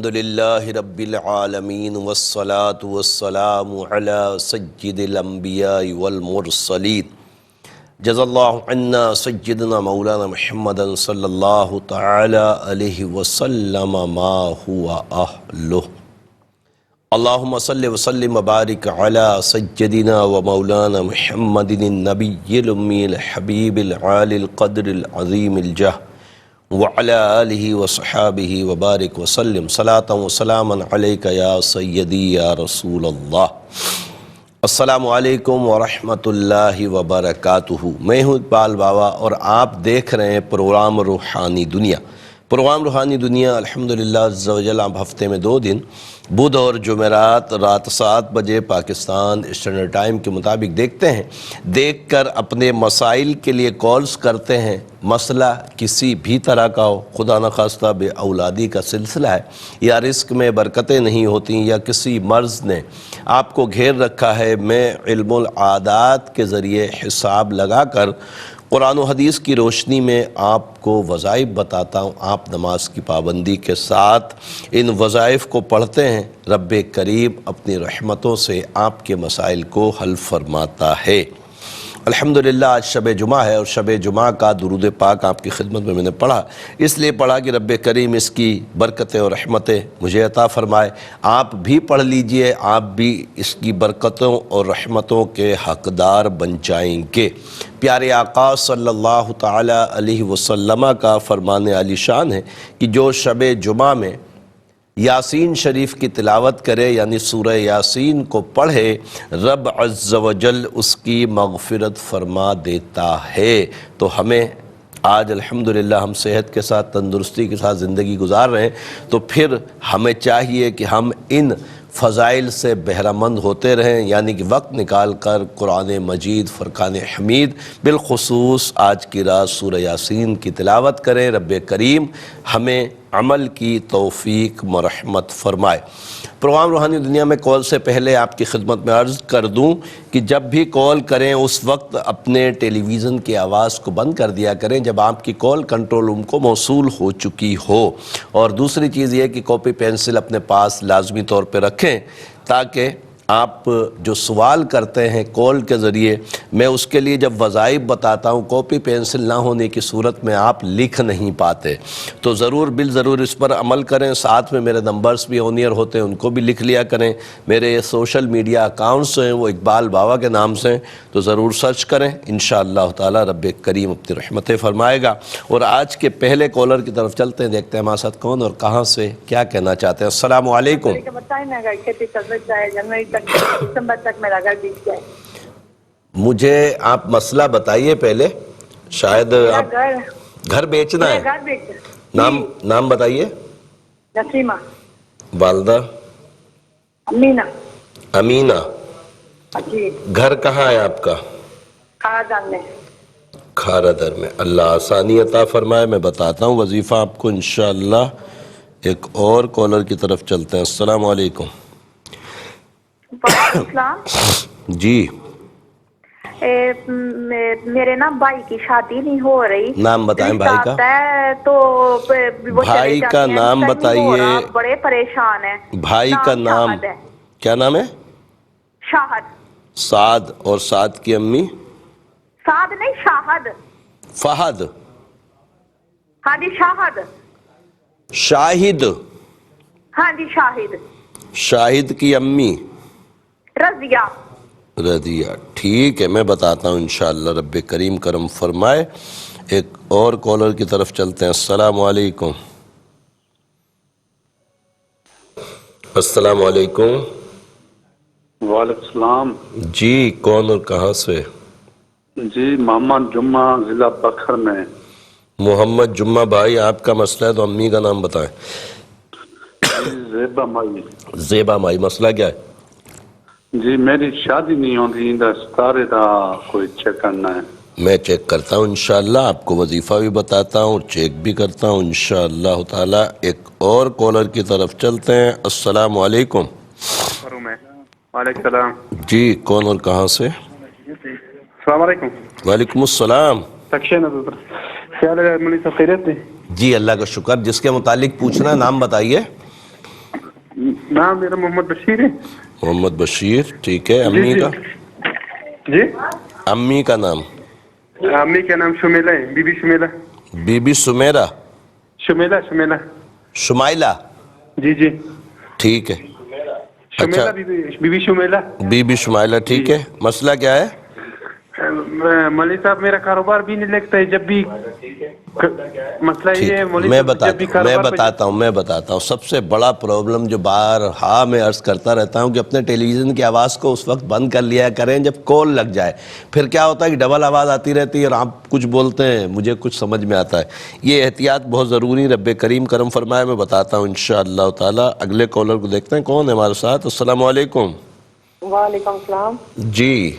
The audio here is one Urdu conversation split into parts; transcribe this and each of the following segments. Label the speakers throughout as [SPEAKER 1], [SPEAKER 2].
[SPEAKER 1] الحمدللہ رب العالمین والصلاة والسلام علی سید الانبیاء والمرسلین جزا اللہ عنا سیدنا مولانا محمد صلی اللہ تعالی علیہ وسلم ما ہوا اہلہ اللہم صلی وسلم وبارک علی سیدنا و مولانا محمد النبی الامی الحبیب العالی القدر العظیم الجہ وعلى آلہ وصحابہ وبارک وسلم صلاۃ و سلاما علیک یا سیدی یا رسول اللہ۔ السلام علیکم ورحمۃ اللہ وبرکاتہ۔ میں ہوں اقبال بابا اور آپ دیکھ رہے ہیں پروگرام روحانی دنیا۔ پروگرام روحانی دنیا الحمدللہ عز و جل آپ ہفتے میں 2 دن بدھ اور جمعرات رات 7 بجے پاکستان اسٹینڈرڈ ٹائم کے مطابق دیکھتے ہیں۔ دیکھ کر اپنے مسائل کے لیے کالز کرتے ہیں۔ مسئلہ کسی بھی طرح کا ہو، خدا نخواستہ بے اولادی کا سلسلہ ہے، یا رزق میں برکتیں نہیں ہوتی، یا کسی مرض نے آپ کو گھیر رکھا ہے، میں علم العادات کے ذریعے حساب لگا کر قرآن و حدیث کی روشنی میں آپ کو وظائف بتاتا ہوں۔ آپ نماز کی پابندی کے ساتھ ان وظائف کو پڑھتے ہیں، رب کریم اپنی رحمتوں سے آپ کے مسائل کو حل فرماتا ہے۔ الحمدللہ آج شب جمعہ ہے اور شب جمعہ کا درود پاک آپ کی خدمت میں نے پڑھا، اس لیے پڑھا کہ رب کریم اس کی برکتیں اور رحمتیں مجھے عطا فرمائے۔ آپ بھی پڑھ لیجئے، آپ بھی اس کی برکتوں اور رحمتوں کے حقدار بن جائیں گے۔ پیارے آقا صلی اللہ تعالی علیہ وسلم کا فرمان عالی شان ہے کہ جو شب جمعہ میں یاسین شریف کی تلاوت کرے، یعنی سورہ یاسین کو پڑھے، رب عز و جل اس کی مغفرت فرما دیتا ہے۔ تو ہمیں آج الحمدللہ ہم صحت کے ساتھ، تندرستی کے ساتھ زندگی گزار رہے ہیں، تو پھر ہمیں چاہیے کہ ہم ان فضائل سے بہرہ مند ہوتے رہیں، یعنی کہ وقت نکال کر قرآن مجید، فرقان حمید، بالخصوص آج کی رات سورہ یاسین کی تلاوت کریں۔ رب کریم ہمیں عمل کی توفیق مرحمت فرمائے۔ پروگرام روحانی دنیا میں کال سے پہلے آپ کی خدمت میں عرض کر دوں کہ جب بھی کال کریں اس وقت اپنے ٹیلی ویژن کی آواز کو بند کر دیا کریں جب آپ کی کال کنٹرول روم کو موصول ہو چکی ہو۔ اور دوسری چیز یہ کہ کاپی پینسل اپنے پاس لازمی طور پہ رکھیں، تاکہ آپ جو سوال کرتے ہیں کال کے ذریعے، میں اس کے لیے جب وظائف بتاتا ہوں، کاپی پینسل نہ ہونے کی صورت میں آپ لکھ نہیں پاتے، تو ضرور بالضرور اس پر عمل کریں۔ ساتھ میں میرے نمبرز بھی آن ایئر ہوتے ہیں، ان کو بھی لکھ لیا کریں۔ میرے سوشل میڈیا اکاؤنٹس ہیں وہ اقبال بابا کے نام سے ہیں، تو ضرور سرچ کریں، انشاءاللہ تعالی رب کریم اپنی رحمتیں فرمائے گا۔ اور آج کے پہلے کالر کی طرف چلتے ہیں، دیکھتے ہیں ہمارے ساتھ کون اور کہاں سے کیا کہنا چاہتے ہیں۔ السلام علیکم۔
[SPEAKER 2] دسمبر تک میرا گھر بیت جائے۔
[SPEAKER 1] مجھے آپ مسئلہ بتائیے پہلے، شاید آپ گھر بیچنا ہے۔ نام بتائیے۔
[SPEAKER 2] نسیمہ۔
[SPEAKER 1] والدہ؟
[SPEAKER 2] امینہ۔
[SPEAKER 1] امینہ۔
[SPEAKER 2] جی۔
[SPEAKER 1] گھر کہاں ہے آپ کا؟
[SPEAKER 2] خاردان میں۔
[SPEAKER 1] کھارادر میں۔ اللہ آسانی عطا فرمائے۔ میں بتاتا ہوں وظیفہ آپ کو انشاءاللہ۔ ایک اور کالر کی طرف چلتے ہیں۔ السلام علیکم۔
[SPEAKER 2] السلام۔
[SPEAKER 1] جی۔
[SPEAKER 2] میرے نا بھائی کی شادی نہیں ہو رہی۔
[SPEAKER 1] نام بتائیں بھائی کا۔
[SPEAKER 2] تو
[SPEAKER 1] بھائی کا نام بتائیے۔
[SPEAKER 2] بڑے پریشان ہیں۔
[SPEAKER 1] بھائی کا نام کیا نام ہے؟
[SPEAKER 2] شاہد۔
[SPEAKER 1] سعد۔ اور سعد کی امی؟
[SPEAKER 2] سعد نہیں، شاہد۔
[SPEAKER 1] فہد۔
[SPEAKER 2] ہاں جی شاہد۔
[SPEAKER 1] شاہد۔
[SPEAKER 2] ہاں جی شاہد۔
[SPEAKER 1] شاہد کی امی؟
[SPEAKER 2] رضیہ۔
[SPEAKER 1] رضیہ۔ ٹھیک ہے، میں بتاتا ہوں انشاءاللہ، رب کریم کرم فرمائے۔ ایک اور کالر کی طرف چلتے ہیں۔ السلام علیکم۔ السلام علیکم۔
[SPEAKER 3] وعلیکم السلام۔
[SPEAKER 1] جی، کون اور کہاں سے؟
[SPEAKER 3] جی محمد جمعہ، ضلع بکھر میں۔
[SPEAKER 1] محمد جمعہ بھائی، آپ کا مسئلہ ہے تو امی کا نام بتائیں۔
[SPEAKER 3] زیبا مائی۔
[SPEAKER 1] زیبا مائی، مسئلہ کیا ہے؟
[SPEAKER 3] جی میری شادی نہیں ہوتی، ستارے دا کوئی چیک کرنا ہے۔
[SPEAKER 1] میں چیک کرتا ہوں انشاءاللہ، آپ کو وظیفہ بھی بتاتا ہوں اور چیک بھی کرتا ہوں انشاءاللہ تعالی۔ ایک اور کالر کی طرف چلتے ہیں۔ السلام علیکم۔
[SPEAKER 4] وعلیکم السلام۔
[SPEAKER 1] جی، کون اور کہاں سے؟
[SPEAKER 4] السلام علیکم۔
[SPEAKER 1] وعلیکم السلام۔
[SPEAKER 4] خیال ہے مولوی صاحب خیریت ہے؟
[SPEAKER 1] جی اللہ کا شکر۔ جس کے متعلق پوچھنا ہے نام بتائیے۔
[SPEAKER 4] نام میرا محمد بشیر ہے.
[SPEAKER 1] محمد بشیر. ٹھیک ہے. امی کا
[SPEAKER 4] جی
[SPEAKER 1] امی کا نام؟
[SPEAKER 4] امی کا نام شمیلہ ہے. بی بی شمیلہ.
[SPEAKER 1] بی بی سمیرہ.
[SPEAKER 4] شمیلہ شمیلہ.
[SPEAKER 1] شمائلہ.
[SPEAKER 4] جی جی
[SPEAKER 1] ٹھیک ہے.
[SPEAKER 4] شمیلہ. بی بی شمیلہ.
[SPEAKER 1] بی بی شمائلہ. ٹھیک ہے. مسئلہ کیا ہے؟
[SPEAKER 4] مولوی صاحب میرا کاروبار بھی نہیں لگتا ہے. جب بھی مسئلہ یہ ہے مولوی
[SPEAKER 1] میں
[SPEAKER 4] صاحب جب بھی
[SPEAKER 1] بتاتا ہوں. سب سے بڑا پرابلم جو بارہا میں عرض کرتا رہتا ہوں کہ اپنے ٹیلی ویژن کی آواز کو اس وقت بند کر لیا کریں جب کال لگ جائے. پھر کیا ہوتا ہے کہ ڈبل آواز آتی رہتی ہے اور آپ کچھ بولتے ہیں مجھے کچھ سمجھ میں آتا ہے. یہ احتیاط بہت ضروری. رب کریم کرم فرمائے. میں بتاتا ہوں انشاءاللہ تعالی. اگلے کالر کو دیکھتے ہیں کون ہے ہمارے ساتھ. السلام علیکم.
[SPEAKER 5] وعلیکم السلام.
[SPEAKER 1] جی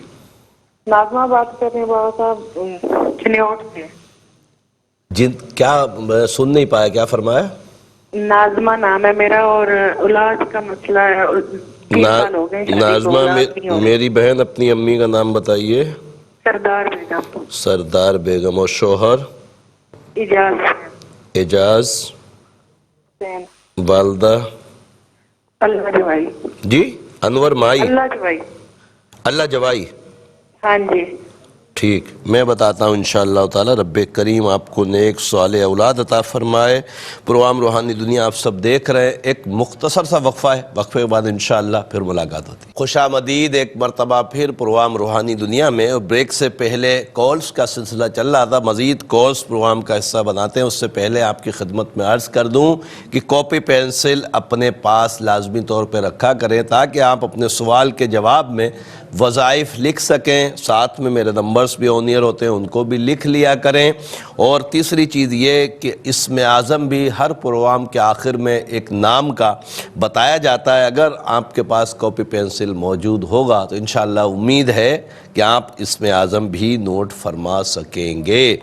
[SPEAKER 5] ناظمہ بات کر رہے ہیں بابا صاحب چنیوٹ سے.
[SPEAKER 1] جن کیا میں سن نہیں پایا, کیا فرمایا؟
[SPEAKER 5] ناظمہ نام ہے میرا اور اولاد کا مسئلہ ہے. 3 سال ہو گئے شادی کو,
[SPEAKER 1] ناظمہ
[SPEAKER 5] اولاد نہیں ہو رہی.
[SPEAKER 1] میری بہن اپنی امی کا نام بتائیے.
[SPEAKER 5] سردار بیگم.
[SPEAKER 1] سردار بیگم. اور شوہر؟
[SPEAKER 5] اجاز.
[SPEAKER 1] اعجاز.
[SPEAKER 5] حسین.
[SPEAKER 1] والدہ؟
[SPEAKER 5] اللہ جوائی.
[SPEAKER 1] جی انور مائی.
[SPEAKER 5] اللہ جوائی.
[SPEAKER 1] اللہ جوائی.
[SPEAKER 5] ہاں جی.
[SPEAKER 1] ٹھیک. میں بتاتا ہوں انشاءاللہ تعالی. رب کریم آپ کو نیک صالح اولاد عطا فرمائے. پروگرام روحانی دنیا آپ سب دیکھ رہے ہیں. ایک مختصر سا وقفہ ہے, وقفے کے بعد انشاءاللہ پھر ملاقات ہوتی ہے. خوش آمدید ایک مرتبہ پھر پروگرام روحانی دنیا میں. اور بریک سے پہلے کالز کا سلسلہ چل رہا تھا. مزید کالز پروگرام کا حصہ بناتے ہیں. اس سے پہلے آپ کی خدمت میں عرض کر دوں کہ کاپی پینسل اپنے پاس لازمی طور پہ رکھا کریں تاکہ آپ اپنے سوال کے جواب میں وظائف لکھ سکیں. ساتھ میں میرے نمبرز بھی آن ایئر ہوتے ہیں, ان کو بھی لکھ لیا کریں. اور تیسری چیز یہ کہ اسم اعظم بھی ہر پروگرام کے آخر میں ایک نام کا بتایا جاتا ہے. اگر آپ کے پاس کاپی پینسل موجود ہوگا تو انشاءاللہ امید ہے کہ آپ اسم اعظم بھی نوٹ فرما سکیں گے.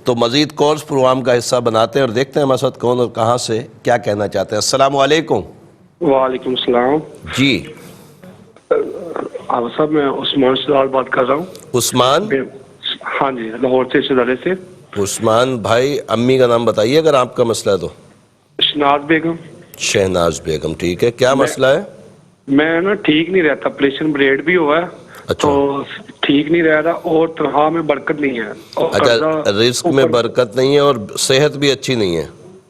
[SPEAKER 1] تو مزید کالز پروگرام کا حصہ بناتے ہیں اور دیکھتے ہیں ہمارے ساتھ کون اور کہاں سے کیا کہنا چاہتے ہیں. السلام علیکم.
[SPEAKER 4] وعلیکم السلام.
[SPEAKER 1] جی
[SPEAKER 4] آپ صاحب میں عثمان سلال بات کر رہا ہوں.
[SPEAKER 1] عثمان.
[SPEAKER 4] ہاں جی لاہور سے شہزادے سے.
[SPEAKER 1] عثمان بھائی امی کا نام بتائیے اگر آپ کا مسئلہ ہے تو.
[SPEAKER 4] شہناز بیگم.
[SPEAKER 1] شہناز بیگم. ٹھیک ہے. کیا مسئلہ ہے؟
[SPEAKER 4] میں نا ٹھیک نہیں رہتا. آپریشن بریڈ بھی ہوا ہے.
[SPEAKER 1] اچھا.
[SPEAKER 4] تو ٹھیک نہیں رہ رہا اور تنخواہ میں برکت نہیں ہے.
[SPEAKER 1] اچھا رزق میں برکت نہیں ہے اور صحت بھی اچھی نہیں ہے.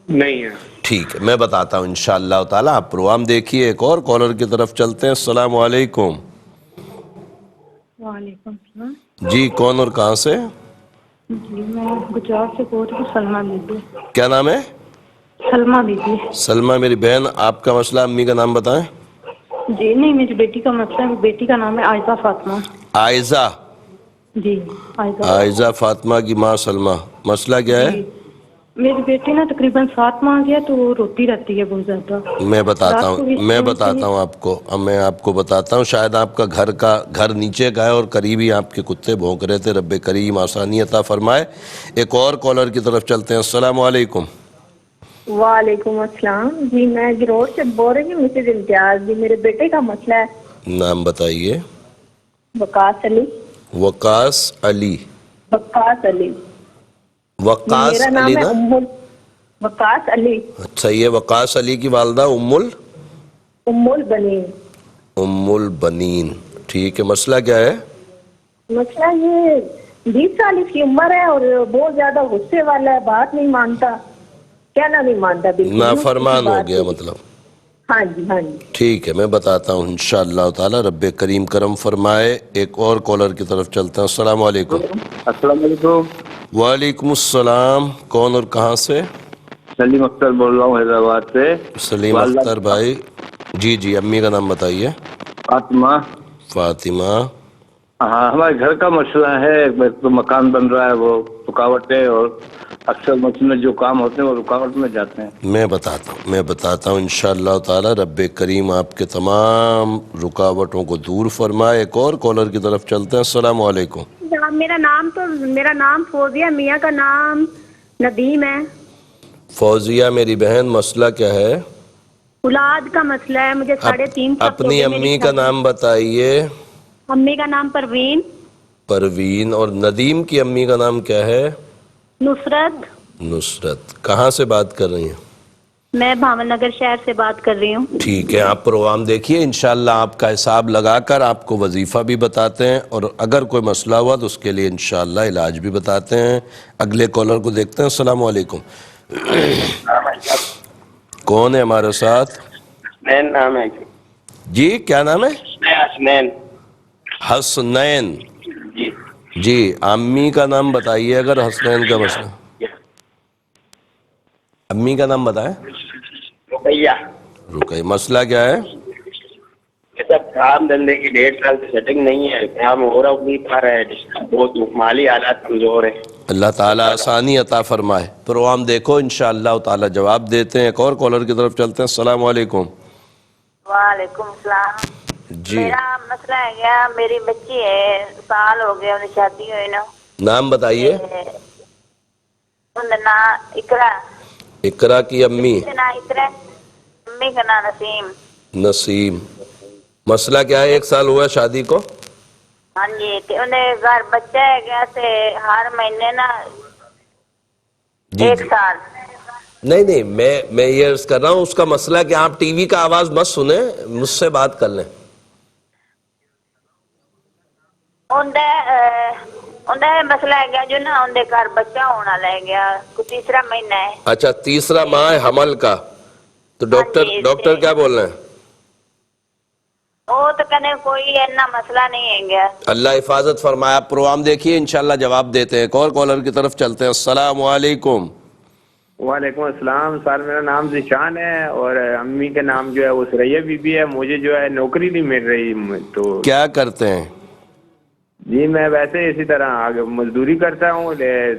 [SPEAKER 4] نہیں ہے.
[SPEAKER 1] ٹھیک ہے میں بتاتا ہوں انشاءاللہ تعالی. آپ پروگرام دیکھیے. ایک اور کالر کی طرف چلتے ہیں. السلام علیکم.
[SPEAKER 6] وعلیکم السلام.
[SPEAKER 1] جی کون اور کہاں سے؟
[SPEAKER 6] جی میں گجرات سے بول رہی ہوں. سلمہ بی بی.
[SPEAKER 1] کیا نام ہے؟
[SPEAKER 6] سلمہ بی بی.
[SPEAKER 1] سلمہ میری بہن. آپ کا مسئلہ امی کا نام بتائیں.
[SPEAKER 6] جی نہیں میری بیٹی کا مسئلہ ہے. بیٹی کا نام ہے عائزہ فاطمہ.
[SPEAKER 1] عائزہ.
[SPEAKER 6] جی
[SPEAKER 1] عائزہ فاطمہ کی ماں سلمہ. مسئلہ کیا ہے؟
[SPEAKER 6] جی میری بیٹی نا تقریباً 7 ماہ گیا تو وہ روتی رہتی ہے بہت زیادہ.
[SPEAKER 1] میں بتاتا ہوں آپ کو. میں آپ کو بتاتا ہوں. شاید آپ کا گھر نیچے کا ہے اور قریبی آپ کے کتے بھونک رہے تھے. رب کریم آسانی عطا فرمائے. ایک اور کالر کی طرف چلتے ہیں. السلام علیکم.
[SPEAKER 2] وعلیکم السلام. جی میں گروڑ سے بول رہی ہوں مسز امتیاز. جی میرے بیٹے کا مسئلہ ہے.
[SPEAKER 1] نام بتائیے.
[SPEAKER 2] وقاص علی.
[SPEAKER 1] وقاص علی.
[SPEAKER 2] وقاص علی.
[SPEAKER 1] وقاص
[SPEAKER 2] میرا
[SPEAKER 1] علی
[SPEAKER 2] نام ہے
[SPEAKER 1] نا.
[SPEAKER 2] وقاص علی.
[SPEAKER 1] اچھا یہ وقاص علی کی والدہ ام
[SPEAKER 2] البنین.
[SPEAKER 1] ام البنین. ٹھیک ہے. مسئلہ کیا ہے؟
[SPEAKER 2] مسئلہ یہ 20 سال اس کی عمر ہے اور بہت زیادہ غصے والا ہے. بات نہیں مانتا. کہنا نہیں مانتا. بالکل
[SPEAKER 1] نافرمان ہو گیا مطلب.
[SPEAKER 2] ہاں جی ہاں جی.
[SPEAKER 1] ٹھیک ہے میں بتاتا ہوں انشاءاللہ تعالی. رب کریم کرم فرمائے. ایک اور کالر کی طرف چلتے ہیں. السلام علیکم.
[SPEAKER 7] السلام علیکم.
[SPEAKER 1] وعلیکم السلام. کون اور کہاں سے؟
[SPEAKER 7] سلیم اختر بول رہا ہوں حیدرآباد سے.
[SPEAKER 1] سلیم اختر بھائی. جی امی کا نام بتائیے.
[SPEAKER 7] فاطمہ.
[SPEAKER 1] فاطمہ.
[SPEAKER 7] ہاں ہمارے گھر کا مسئلہ ہے. تو مکان بن رہا ہے وہ رکاوٹیں اور اکثر مسئلے جو کام ہوتے ہیں وہ رکاوٹ میں جاتے ہیں.
[SPEAKER 1] میں بتاتا ہوں انشاءاللہ تعالی. رب کریم آپ کے تمام رکاوٹوں کو دور فرمائے. ایک اور کالر کی طرف چلتے ہیں. السلام علیکم.
[SPEAKER 2] میرا نام فوزیہ. میاں کا نام ندیم ہے.
[SPEAKER 1] فوزیہ میری بہن. مسئلہ کیا ہے؟
[SPEAKER 2] اولاد کا مسئلہ ہے. مجھے 3.5 سال
[SPEAKER 1] اپنی امی کا نام بتائیے.
[SPEAKER 2] امی کا نام پروین.
[SPEAKER 1] پروین. اور ندیم کی امی کا نام کیا ہے؟
[SPEAKER 2] نصرت.
[SPEAKER 1] نصرت. کہاں سے بات کر رہی ہیں؟
[SPEAKER 8] میں بھاون نگر شہر سے بات کر رہی ہوں.
[SPEAKER 1] ٹھیک ہے، آپ پروگرام دیکھیے، انشاءاللہ آپ کا حساب لگا کر آپ کو وظیفہ بھی بتاتے ہیں، اور اگر کوئی مسئلہ ہوا تو اس کے لیے انشاءاللہ علاج بھی بتاتے ہیں. اگلے کالر کو دیکھتے ہیں. السلام علیکم. کون ہے ہمارے ساتھ؟
[SPEAKER 9] حسنین نام ہے.
[SPEAKER 1] جی کیا نام ہے؟
[SPEAKER 9] حسنین.
[SPEAKER 1] حسنین.
[SPEAKER 9] جی
[SPEAKER 1] جی امی کا نام بتائیے اگر حسنین کا مسئلہ. امی کا نام بتائیں.
[SPEAKER 9] رقیہ.
[SPEAKER 1] رکے، مسئلہ کیا ہے؟
[SPEAKER 9] یہ سب کام دھندے کی 1.5 سال سے سیٹنگ نہیں ہے، کام ہو رہا نہیں پا رہا ہے، بہت مالی حالات کمزور ہے.
[SPEAKER 1] اللہ تعالیٰ آسانی عطا فرمائے. پروگرام دیکھو انشاءاللہ تعالیٰ جواب دیتے ہیں. ایک اور کالر کی طرف چلتے ہیں. السلام علیکم.
[SPEAKER 10] وعلیکم السلام.
[SPEAKER 1] جی
[SPEAKER 10] میرا مسئلہ ہے گیا، میری بچی ہے، سال ہو گیا انہیں شادی ہوئی نا.
[SPEAKER 1] نام بتائیے.
[SPEAKER 10] ان نام اقرا.
[SPEAKER 1] اقرا کی امی؟
[SPEAKER 10] اقرا، امی کا نام نسیم.
[SPEAKER 1] نسیم. مسئلہ کیا ہے؟ 1 سال ہوا شادی کو؟
[SPEAKER 10] ہاں جی، انہیں گھر بچہ ہے گیا سے ہر مہینے نا 1 سال.
[SPEAKER 1] نہیں میں یہ عرض کر رہا ہوں اس کا مسئلہ کہ آپ ٹی وی کا آواز مت سنیں، مجھ سے بات کر لیں.
[SPEAKER 10] انہیں مسئلہ ہے گیا جو نا انہیں گھر بچہ ہونا لے گیا، کو 3را مہینہ ہے.
[SPEAKER 1] اچھا 3را ماہ ہے حمل کا، تو ڈاکٹر کیا بول رہے ہیں؟
[SPEAKER 10] وہ تو کہنے کوئی اینا مسئلہ نہیں ہے گیا.
[SPEAKER 1] اللہ حفاظت فرمایا. آپ پروگرام دیکھیے انشاءاللہ جواب دیتے ہیں. ایک اور کالر کی طرف چلتے ہیں. السلام علیکم.
[SPEAKER 4] وعلیکم السلام. سر میرا نام ذیشان ہے اور امی کا نام جو ہے وہ سریا بی بی ہے. مجھے جو ہے نوکری نہیں مل رہی. تو
[SPEAKER 1] کیا کرتے ہیں؟
[SPEAKER 4] جی میں ویسے اسی طرح آگے مزدوری کرتا ہوں،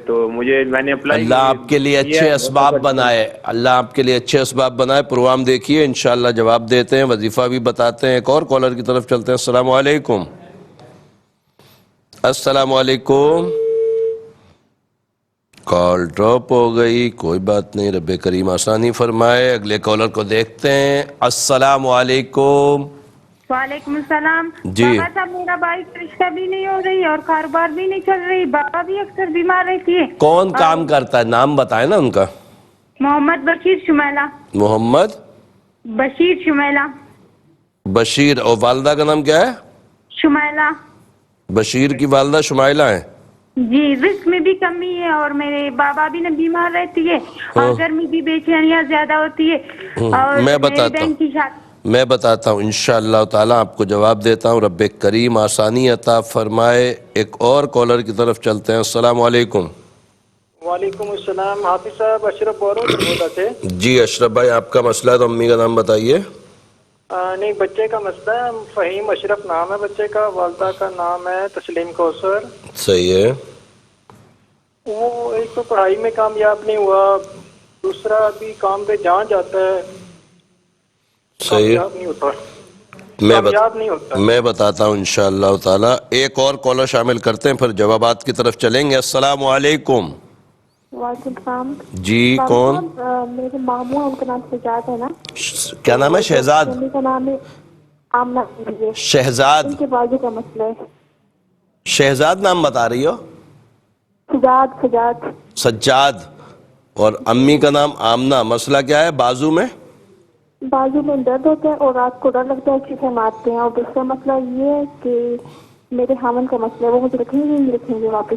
[SPEAKER 4] تو میں نے اپلائی.
[SPEAKER 1] اللہ آپ کے لیے اچھے اسباب بنائے. اللہ آپ کے لیے اچھے اسباب بنائے. پروگرام دیکھیے انشاءاللہ جواب دیتے ہیں، وظیفہ بھی بتاتے ہیں. ایک اور کالر کی طرف چلتے ہیں. السلام علیکم. السلام علیکم. کال ڈراپ ہو گئی، کوئی بات نہیں، رب کریم آسانی فرمائے. اگلے کالر کو دیکھتے ہیں. السلام علیکم.
[SPEAKER 6] وعلیکم السلام.
[SPEAKER 1] جی
[SPEAKER 6] بابا صاحب میرا بھائی کا رشتہ بھی نہیں ہو رہی اور کاروبار بھی نہیں چل رہی. بابا بھی اکثر بیمار رہتی ہے.
[SPEAKER 1] کون کام کرتا ہے؟ نام بتائیں نا ان کا.
[SPEAKER 6] محمد بشیر شمیلہ.
[SPEAKER 1] محمد
[SPEAKER 6] بشیر شمیلہ.
[SPEAKER 1] بشیر. اور والدہ کا نام کیا ہے؟
[SPEAKER 6] شمیلہ.
[SPEAKER 1] بشیر کی والدہ شمائلہ ہیں.
[SPEAKER 6] جی رزق میں بھی کمی ہے اور میرے بابا بھی نہ بیمار رہتی ہے اور گرمی بھی بے چینیاں زیادہ ہوتی ہے. اور
[SPEAKER 1] میں
[SPEAKER 6] میری بہن کی شادی.
[SPEAKER 1] میں بتاتا ہوں انشاءاللہ تعالیٰ آپ کو جواب دیتا ہوں. رب کریم آسانی عطا فرمائے. ایک اور کالر کی طرف چلتے ہیں. السلام علیکم.
[SPEAKER 11] وعلیکم السلام. حافظ صاحب اشرف بورو سے بول رہے تھے.
[SPEAKER 1] جی اشرف بھائی آپ کا مسئلہ ہے تو امی کا نام بتائیے.
[SPEAKER 11] نہیں بچے کا مسئلہ ہے. فہیم اشرف نام ہے بچے کا، والدہ کا نام ہے تسلیم کوثر.
[SPEAKER 1] صحیح ہے.
[SPEAKER 11] وہ ایک تو پڑھائی میں کامیاب نہیں ہوا، دوسرا ابھی کام پہ جہاں جاتا ہے کامیاب نہیں ہوتا.
[SPEAKER 1] میں بتاتا ہوں انشاءاللہ تعالی. ایک اور کالر شامل کرتے ہیں پھر جوابات کی طرف چلیں گے. السلام علیکم.
[SPEAKER 12] وعلیکم السلام.
[SPEAKER 1] جی کون؟
[SPEAKER 12] میرے ماموں ان کا نام شہزاد ہے نا.
[SPEAKER 1] کیا نام ہے؟ شہزاد.
[SPEAKER 12] ان کا نام ہے آمنہ.
[SPEAKER 1] شہزاد.
[SPEAKER 12] ان کے بازو کا مسئلہ ہے.
[SPEAKER 1] شہزاد نام بتا رہی ہو؟
[SPEAKER 12] سجاد.
[SPEAKER 1] سجاد. اور امی کا نام آمنہ. مسئلہ کیا ہے؟ بازو میں
[SPEAKER 12] درد ہوتا ہے اور رات کو ڈر لگتا ہے چیخیں مارتے ہیں. اور دوسرا مسئلہ یہ ہے کہ میرے خاوند کا مسئلہ ہے، وہ مجھے رکھیں گے واپس.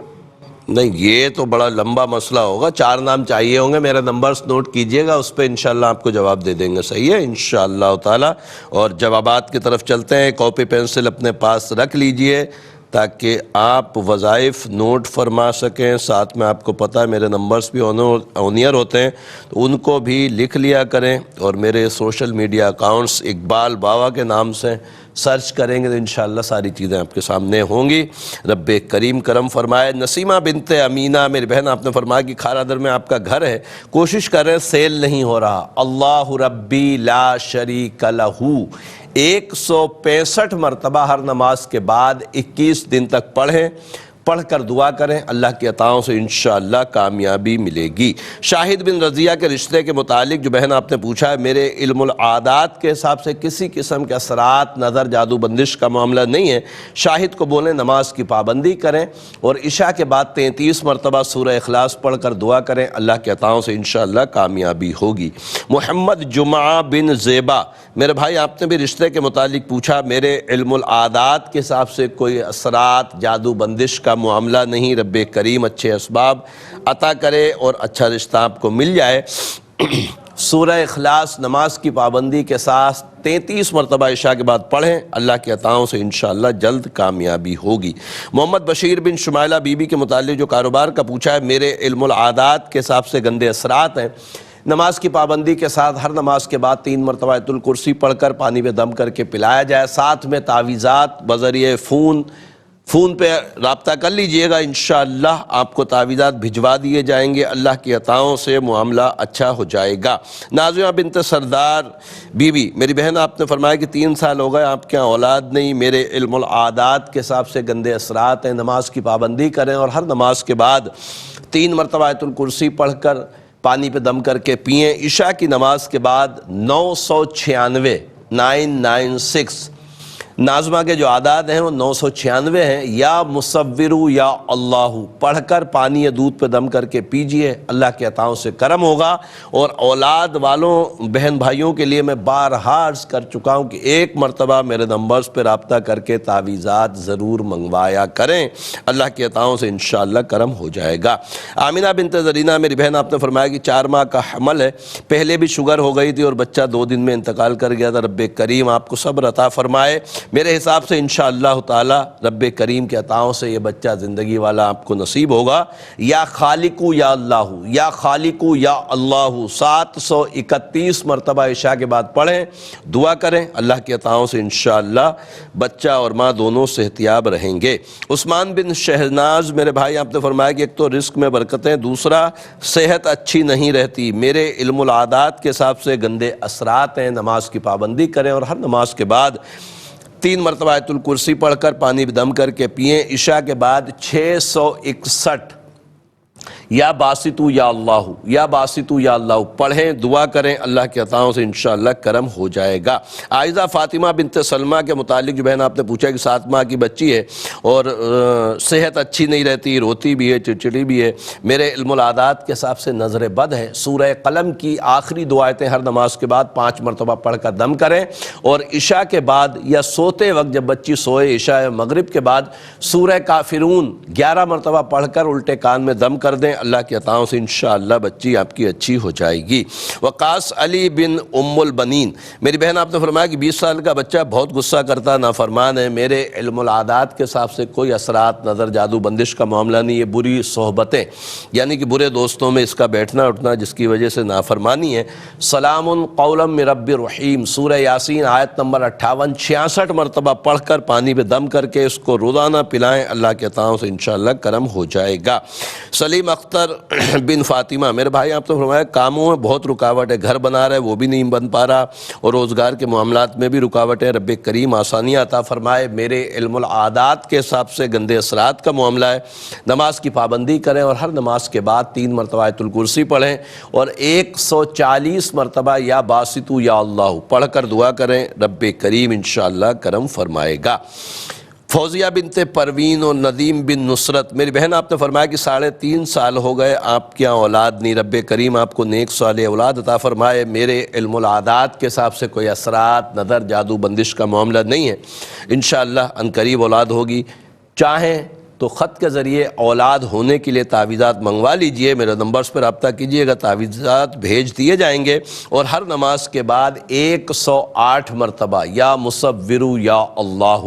[SPEAKER 1] نہیں یہ تو بڑا لمبا مسئلہ ہوگا. 4 نام چاہیے ہوں گے. میرے نمبرز نوٹ کیجئے گا، اس پہ انشاءاللہ آپ کو جواب دے دیں گے. صحیح ہے انشاءاللہ تعالی. اور جوابات کی طرف چلتے ہیں. کاپی پینسل اپنے پاس رکھ لیجئے تاکہ آپ وظائف نوٹ فرما سکیں. ساتھ میں آپ کو پتہ ہے میرے نمبرز بھی آنیئر ہوتے ہیں، تو ان کو بھی لکھ لیا کریں. اور میرے سوشل میڈیا اکاؤنٹس اقبال باوا کے نام سے سرچ کریں گے تو انشاءاللہ ساری چیزیں آپ کے سامنے ہوں گی. رب کریم کرم فرمائے. نسیمہ بنت امینہ میری بہن، آپ نے فرمایا کہ کھارا در میں آپ کا گھر ہے، کوشش کریں سیل نہیں ہو رہا. اللہ ربی لا شریک لہ 165 مرتبہ ہر نماز کے بعد 21 دن تک پڑھیں. پڑھ کر دعا کریں، اللہ کی عطاؤں سے انشاءاللہ کامیابی ملے گی۔ شاہد بن رضیہ کے رشتے کے متعلق جو بہن آپ نے پوچھا ہے، میرے علم العادات کے حساب سے کسی قسم کے اثرات، نظر، جادو بندش کا معاملہ نہیں ہے۔ شاہد کو بولیں نماز کی پابندی کریں اور عشاء کے بعد 33 مرتبہ سورہ اخلاص پڑھ کر دعا کریں، اللہ کی عطاؤں سے انشاءاللہ کامیابی ہوگی۔ محمد جمعہ بن زیبا، میرے بھائی آپ نے بھی رشتے کے متعلق پوچھا، میرے علم العادات کے حساب سے کوئی اثرات، جادو بندش کا معاملہ نہیں، رب کریم اچھے اسباب عطا کرے اور اچھا رشتہ آپ کو مل جائے۔ سورہ اخلاص نماز کی پابندی کے ساتھ 33 مرتبہ عشاء کے بعد پڑھیں، اللہ کی عطاؤں سے انشاءاللہ جلد کامیابی ہوگی۔ محمد بشیر بن شمائلہ بی بی کے متعلق جو کاروبار کا پوچھا ہے، میرے علم العادات کے حساب سے گندے اثرات ہیں، نماز کی پابندی کے ساتھ ہر نماز کے بعد 3 مرتبہ آیت الکرسی پڑھ کر پانی پہ دم کر کے پلایا جائے، ساتھ میں تعویذات بذریعہ فون پہ رابطہ کر لیجئے گا، انشاءاللہ آپ کو تعویذات بھجوا دیے جائیں گے، اللہ کی عطاؤں سے معاملہ اچھا ہو جائے گا۔ نازیہ بنت سردار بی بی، میری بہن آپ نے فرمایا کہ 3 سال ہو گئے آپ کے یہاں اولاد نہیں، میرے علم العادات کے حساب سے گندے اثرات ہیں، نماز کی پابندی کریں اور ہر نماز کے بعد 3 مرتبہ آیت الکرسی پڑھ کر پانی پہ دم کر کے پئیں۔ عشاء کی نماز کے بعد 996 ناظمہ کے جو عادات ہیں وہ 996 ہیں۔ یا مصورو یا اللہ پڑھ کر پانی یا دودھ پہ دم کر کے پیجئے، اللہ کے عطاؤں سے کرم ہوگا۔ اور اولاد والوں بہن بھائیوں کے لیے میں بارہا عرض کر چکا ہوں کہ 1 مرتبہ میرے نمبرز پہ رابطہ کر کے تعویذات ضرور منگوایا کریں، اللہ کی عطاؤں سے انشاءاللہ کرم ہو جائے گا۔ آمینہ بنت زرینہ، میری بہن آپ نے فرمایا کہ 4 ماہ کا حمل ہے، پہلے بھی شوگر ہو گئی تھی اور بچہ 2 دن میں انتقال کر گیا تھا، رب کریم آپ کو صبر عطا فرمائے۔ میرے حساب سے انشاءاللہ تعالی رب کریم کے عطاؤں سے یہ بچہ زندگی والا آپ کو نصیب ہوگا۔ یا خالقو یا اللہ، یا خالقو یا اللہ 731 مرتبہ عشاء کے بعد پڑھیں، دعا کریں، اللہ کی عطاؤں سے انشاءاللہ بچہ اور ماں دونوں صحتیاب رہیں گے۔ عثمان بن شہناز، میرے بھائی آپ نے فرمایا کہ ایک تو رزق میں برکتیں، دوسرا صحت اچھی نہیں رہتی، میرے علم العادات کے حساب سے گندے اثرات ہیں، نماز کی پابندی کریں اور ہر نماز کے بعد 3 مرتبہ آیت الکرسی پڑھ کر پانی دم کر کے پئیں۔ عشاء کے بعد 661 یا باسطو یا اللہ، یا باسطو یا اللہ پڑھیں، دعا کریں، اللہ کی عطاؤں سے انشاءاللہ کرم ہو جائے گا۔ عائزہ فاطمہ بنت سلمہ کے متعلق جو بہن آپ نے پوچھا کہ 7 ماہ کی بچی ہے اور صحت اچھی نہیں رہتی، روتی بھی ہے، چڑچڑی بھی ہے، میرے علم العادات کے حساب سے نظر بد ہے، سورہ قلم کی آخری 2 آیتیں ہر نماز کے بعد 5 مرتبہ پڑھ کر دم کریں اور عشاء کے بعد یا سوتے وقت جب بچی سوئے عشاء مغرب کے بعد سورہ کافرون 11 مرتبہ پڑھ کر الٹے کان میں دم کر دیں، اللہ کی عطاؤں سے انشاءاللہ بچی آپ کی اچھی ہو جائے گی۔ وقاص علی بن ام البنین، میری بہن آپ نے فرمایا کہ 20 سال کا بچہ بہت غصہ کرتا، نافرمان ہے، میرے علم العادات کے حساب سے کوئی اثرات، نظر، جادو بندش کا معاملہ نہیں، یہ بری صحبتیں یعنی کہ برے دوستوں میں اس کا بیٹھنا اٹھنا جس کی وجہ سے نافرمانی ہے۔ سلام قولا من رب رحیم، سورہ یاسین آیت نمبر 58 66 مرتبہ پڑھ کر پانی پہ دم کر کے اس کو روزانہ پلائیں، اللہ کے عطاؤں سے انشاءاللہ کرم ہو جائے گا۔ سلیم اختر بن فاطمہ، میرے بھائی آپ نے فرمایا کاموں میں بہت رکاوٹ ہے، گھر بنا رہے وہ بھی نہیں بن پا رہا اور روزگار کے معاملات میں بھی رکاوٹ ہے، رب کریم آسانیاں عطا فرمائے۔ میرے علم العادات کے حساب سے گندے اثرات کا معاملہ ہے، نماز کی پابندی کریں اور ہر نماز کے بعد 3 مرتبہ آیت الکرسی پڑھیں اور 140 مرتبہ یا باسطو یا اللہ پڑھ کر دعا کریں، رب کریم انشاءاللہ کرم فرمائے گا۔ فوزیہ بنت پروین اور ندیم بن نصرت، میری بہن آپ نے فرمایا کہ 3.5 سال ہو گئے آپ کے یہاں اولاد نہیں، رب کریم آپ کو نیک صالح اولاد عطا فرمائے۔ میرے علم العادات کے حساب سے کوئی اثرات، نظر، جادو بندش کا معاملہ نہیں ہے، انشاءاللہ عنقریب اولاد ہوگی۔ چاہیں تو خط کے ذریعے اولاد ہونے کے لیے تعویذات منگوا لیجئے، میرے نمبرز پر رابطہ کیجئے گا، تعویذات بھیج دیے جائیں گے اور ہر نماز کے بعد 108 مرتبہ یا مصورو یا اللہ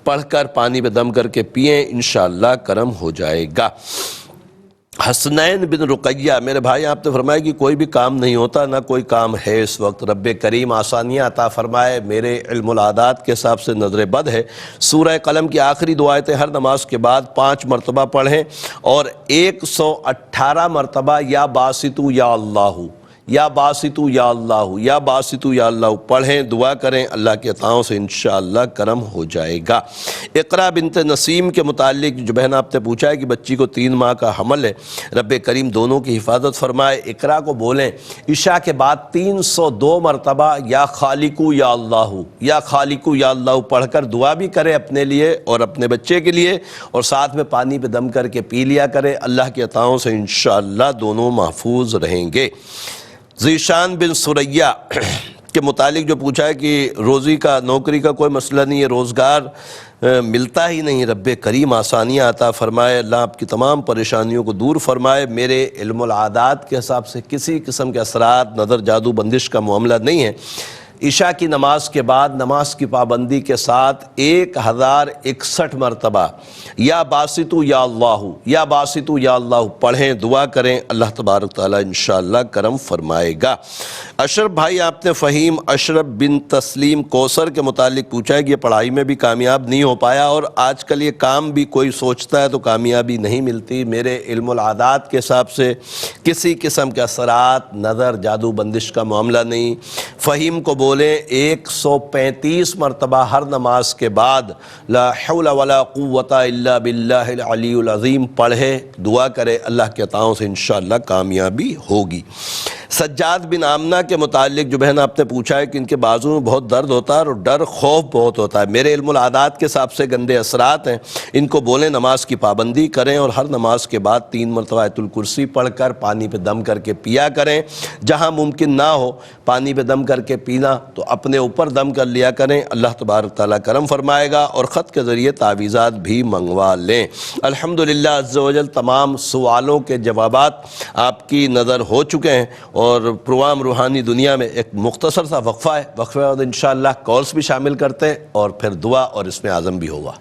[SPEAKER 1] پڑھ کر پانی پہ دم کر کے پئیں، انشاءاللہ کرم ہو جائے گا۔ حسنین بن رقیہ، میرے بھائی آپ نے فرمایا کہ کوئی بھی کام نہیں ہوتا، نہ کوئی کام ہے اس وقت، رب کریم آسانیاں عطا فرمائے، میرے علم العادات کے حساب سے نظر بد ہے، سورہ قلم کی آخری 2 آیتیں ہر نماز کے بعد 5 مرتبہ پڑھیں اور 118 مرتبہ یا باسطو یا اللہ، یا باسطو یا اللہ، یا باسطو یا اللہ پڑھیں، دعا کریں، اللہ کے عطاؤں سے انشاءاللہ کرم ہو جائے گا۔ اقرا بنت نسیم کے متعلق جو بہن آپ نے پوچھا ہے کہ بچی کو 3 ماہ کا حمل ہے، رب کریم دونوں کی حفاظت فرمائے۔ اقرا کو بولیں عشاء کے بعد 302 مرتبہ یا خالقو یا اللہ، یا خالقو یا اللہ پڑھ کر دعا بھی کرے اپنے لیے اور اپنے بچے کے لیے، اور ساتھ میں پانی پہ دم کر کے پی لیا کرے، اللہ کے عطاؤں سے انشاءاللہ دونوں محفوظ رہیں گے۔ ذیشان بن سریہ کے متعلق جو پوچھا ہے کہ روزی کا، نوکری کا کوئی مسئلہ نہیں ہے، روزگار ملتا ہی نہیں، رب کریم آسانیاں عطا فرمائے، اللہ آپ کی تمام پریشانیوں کو دور فرمائے۔ میرے علم العادات کے حساب سے کسی قسم کے اثرات، نظر، جادو، بندش کا معاملہ نہیں ہے۔ عشاء کی نماز کے بعد نماز کی پابندی کے ساتھ 1061 مرتبہ یا باسطو یا اللہ، یا باسطو یا اللہ پڑھیں، دعا کریں، اللہ تبارک تعالیٰ انشاءاللہ کرم فرمائے گا۔ اشرف بھائی آپ نے فہیم اشرف بن تسلیم کوثر کے متعلق پوچھا ہے کہ یہ پڑھائی میں بھی کامیاب نہیں ہو پایا، اور آج کل یہ کام بھی کوئی سوچتا ہے تو کامیابی نہیں ملتی۔ میرے علم العادات کے حساب سے کسی قسم کے اثرات، نظر، جادو، بندش کا معاملہ نہیں۔ فہیم کو بولیں 135 مرتبہ ہر نماز کے بعد لا حول ولا قوت الا باللہ العلی العظیم پڑھے، دعا کرے، اللہ کے عطاؤں سے انشاءاللہ کامیابی ہوگی۔ سجاد بن آمنہ کے متعلق جو بہن آپ نے پوچھا ہے کہ ان کے بازو میں بہت درد ہوتا ہے اور ڈر خوف بہت ہوتا ہے، میرے علم العادات کے حساب سے گندے اثرات ہیں، ان کو بولیں نماز کی پابندی کریں اور ہر نماز کے بعد 3 مرتبہ آیت الکرسی پڑھ کر پانی پہ دم کر کے پیا کریں۔ جہاں ممکن نہ ہو پانی پہ دم کر کے پینا تو اپنے اوپر دم کر لیا کریں، اللہ تبارک تعالیٰ کرم فرمائے گا، اور خط کے ذریعے تعویذات بھی منگوا لیں۔ الحمدللہ عز و جل تمام سوالوں کے جوابات آپ کی نظر ہو چکے ہیں، اور پروگرام روحانی دنیا میں ایک مختصر سا وقفہ ہے، وقفے بعد انشاءاللہ کالز بھی شامل کرتے ہیں اور پھر دعا اور اسم اعظم بھی ہوگا۔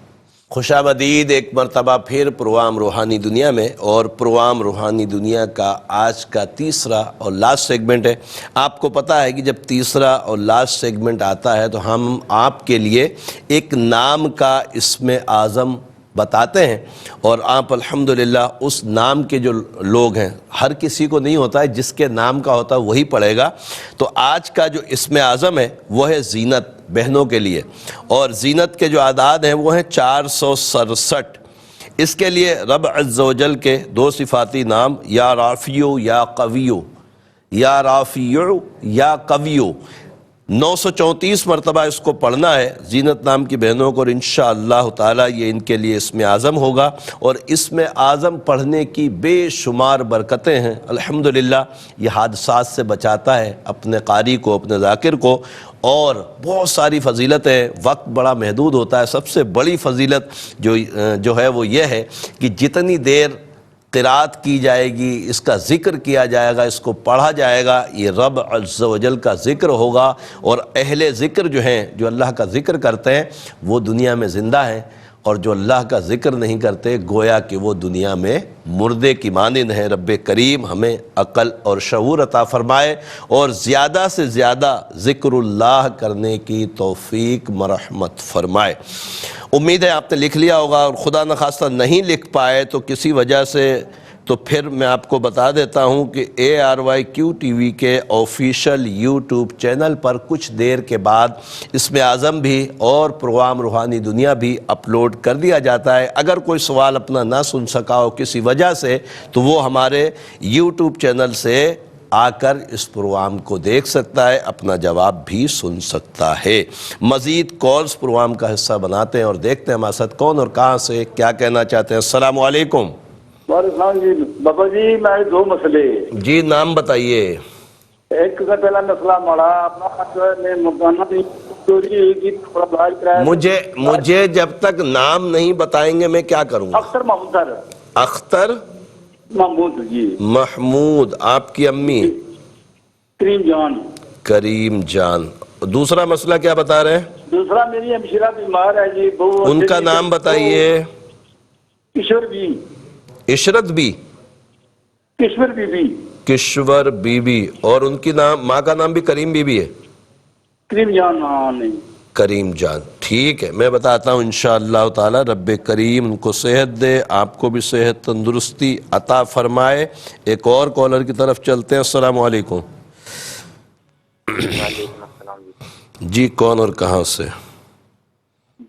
[SPEAKER 1] خوش آمدید ایک مرتبہ پھر پروگرام روحانی دنیا میں، اور پروگرام روحانی دنیا کا آج کا تیسرا اور لاسٹ سیگمنٹ ہے۔ آپ کو پتہ ہے کہ جب تیسرا اور لاسٹ سیگمنٹ آتا ہے تو ہم آپ کے لیے ایک نام کا اسم اعظم بتاتے ہیں، اور آپ الحمدللہ اس نام کے جو لوگ ہیں، ہر کسی کو نہیں ہوتا ہے، جس کے نام کا ہوتا ہے وہی پڑھے گا۔ تو آج کا جو اسم اعظم ہے وہ ہے زینت، بہنوں کے لیے، اور زینت کے جو اعداد ہیں وہ ہیں 467۔ اس کے لیے رب عز و جل کے 2 صفاتی نام، یا رافیو یا قویو، یا رافیو یا قویو، 934 مرتبہ اس کو پڑھنا ہے زینت نام کی بہنوں کو، اور انشاءاللہ تعالیٰ یہ ان کے لیے اسم اعظم ہوگا، اور اسم اعظم پڑھنے کی بے شمار برکتیں ہیں۔ الحمدللہ یہ حادثات سے بچاتا ہے اپنے قاری کو، اپنے ذاکر کو، اور بہت ساری فضیلتیں، وقت بڑا محدود ہوتا ہے۔ سب سے بڑی فضیلت جو ہے وہ یہ ہے کہ جتنی دیر قرات کی جائے گی، اس کا ذکر کیا جائے گا، اس کو پڑھا جائے گا، یہ رب عز و جل کا ذکر ہوگا، اور اہل ذکر جو ہیں، جو اللہ کا ذکر کرتے ہیں، وہ دنیا میں زندہ ہیں، اور جو اللہ کا ذکر نہیں کرتے گویا کہ وہ دنیا میں مردے کی مانند ہیں۔ رب کریم ہمیں عقل اور شعور عطا فرمائے، اور زیادہ سے زیادہ ذکر اللہ کرنے کی توفیق مرحمت فرمائے۔ امید ہے آپ نے لکھ لیا ہوگا، اور خدا نخواستہ نہیں لکھ پائے تو کسی وجہ سے تو پھر میں آپ کو بتا دیتا ہوں کہ ARYQ TV کے آفیشیل یوٹیوب چینل پر کچھ دیر کے بعد اسم اعظم بھی اور پروگرام روحانی دنیا بھی اپلوڈ کر دیا جاتا ہے۔ اگر کوئی سوال اپنا نہ سن سکا ہو کسی وجہ سے تو وہ ہمارے یوٹیوب چینل سے آ کر اس پروگرام کو دیکھ سکتا ہے، اپنا جواب بھی سن سکتا ہے۔ مزید کالز پروگرام کا حصہ بناتے ہیں اور دیکھتے ہیں ہمارے ساتھ کون اور کہاں سے کیا کہنا چاہتے ہیں۔ السلام علیکم۔
[SPEAKER 13] وعلیکم السلام جی بابا جی، میں 2 مسئلے
[SPEAKER 1] جی نام بتائیے۔
[SPEAKER 13] ایک کا پہلا مسئلہ ہمارا اپنا جو ہے مکانہ چوری کی تھوڑا باہر کرایا۔
[SPEAKER 1] مجھے جب تک نام نہیں بتائیں گے میں کیا کروں گا؟
[SPEAKER 13] اختر محمود سر۔
[SPEAKER 1] اختر
[SPEAKER 13] محمود جی۔
[SPEAKER 1] محمود، آپ کی امی؟
[SPEAKER 13] کریم جان۔
[SPEAKER 1] کریم جان۔ دوسرا مسئلہ کیا بتا رہے ہیں؟
[SPEAKER 13] دوسرا میری ہمشیرہ بیمار ہے جی،
[SPEAKER 1] ان کا نام بتائیے۔
[SPEAKER 13] کشور بی۔
[SPEAKER 1] عشرت بی؟
[SPEAKER 13] کشور بی بی۔
[SPEAKER 1] کشور بی بی، اور ان کی نام ماں کا نام بھی کریم بی بی ہے؟
[SPEAKER 13] کریم جان۔ ہاں نہیں،
[SPEAKER 1] کریم جان، ٹھیک ہے، میں بتاتا ہوں انشاءاللہ تعالی رب کریم ان کو صحت دے، آپ کو بھی صحت تندرستی عطا فرمائے۔ ایک اور کالر کی طرف چلتے ہیں۔ السلام علیکم۔ جی کون اور کہاں سے؟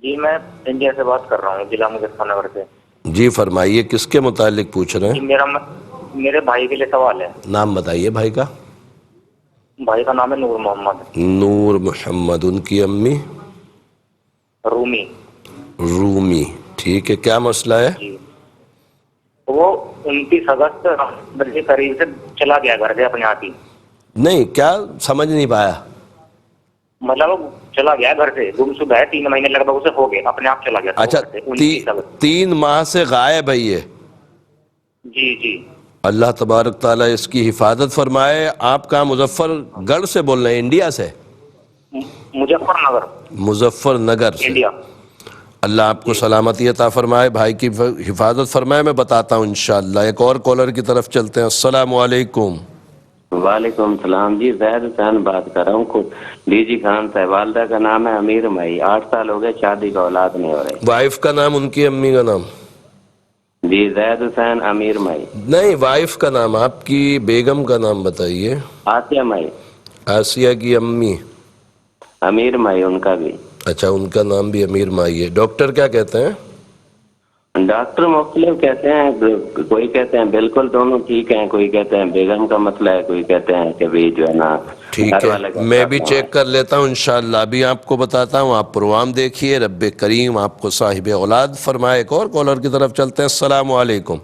[SPEAKER 14] جی میں انڈیا سے بات کر رہا ہوں، ضلع مظفر نگر سے۔
[SPEAKER 1] جی فرمائیے، کس کے متعلق پوچھ رہے
[SPEAKER 14] جی
[SPEAKER 1] ہیں؟
[SPEAKER 14] میرے بھائی کے لیے سوال ہے۔
[SPEAKER 1] نام بتائیے بھائی کا۔
[SPEAKER 14] بھائی کا نام ہے نور محمد۔
[SPEAKER 1] نور محمد، ان کی امی؟
[SPEAKER 14] رومی۔
[SPEAKER 1] رومی، ٹھیک ہے، کیا مسئلہ ہے؟
[SPEAKER 14] جی وہ 29 اگست کے قریب سے چلا گیا گھر سے اپنے آپ ہی۔
[SPEAKER 1] نہیں، کیا سمجھ نہیں پایا؟
[SPEAKER 14] مطلب وہ چلا گیا گھر سے، گم شدہ ہے، 3 مہینے لگ بھگ اسے ہو گئے، اپنے آپ چلا گیا۔
[SPEAKER 1] اچھا، 3 ماہ سے غائب ہے یہ؟
[SPEAKER 14] جی جی۔
[SPEAKER 1] اللہ تبارک تعالیٰ اس کی حفاظت فرمائے۔ آپ کہاں مظفر گڑھ سے بول رہے ہیں؟ انڈیا سے؟
[SPEAKER 14] مظفر نگر۔
[SPEAKER 1] مظفر نگر سے،
[SPEAKER 14] انڈیا۔
[SPEAKER 1] اللہ آپ کو سلامتی عطا فرمائے، بھائی کی حفاظت فرمائے۔ میں بتاتا ہوں انشاءاللہ۔ ایک اور کالر کی طرف چلتے ہیں۔ السلام علیکم۔
[SPEAKER 15] وعلیکم السلام جی، زید حسین بات کر رہا ہوں، ڈی جی خان سے۔ والدہ کا نام ہے امیر مئی، 8 سال ہو گئے شادی کا، اولاد نہیں ہو رہی۔
[SPEAKER 1] وائف کا نام، ان کی امی کا نام؟
[SPEAKER 15] جی زید حسین امیر مئی۔
[SPEAKER 1] نہیں، وائف کا نام، آپ کی بیگم کا نام بتائیے۔
[SPEAKER 15] آسیہ مئی۔
[SPEAKER 1] آسیہ کی امی؟
[SPEAKER 15] امیر مئی ان کا بھی۔
[SPEAKER 1] اچھا، ان کا نام بھی امیر مائی ہے۔ ڈاکٹر کیا کہتے ہیں؟
[SPEAKER 15] ڈاکٹر مختلف کہتے ہیں، کوئی کہتے ہیں بالکل دونوں ٹھیک ہیں، کوئی کہتے ہیں بیگم کا مسئلہ ہے، کوئی کہتے ہیں کہ بھی جو ہے نا
[SPEAKER 1] ٹھیک ہے، میں بھی چیک کر لیتا ہوں انشاءاللہ، ابھی آپ کو بتاتا ہوں۔ آپ پروگرام دیکھیے، رب کریم آپ کو صاحب اولاد فرمائے۔ ایک اور کالر کی طرف چلتے ہیں۔ السلام علیکم۔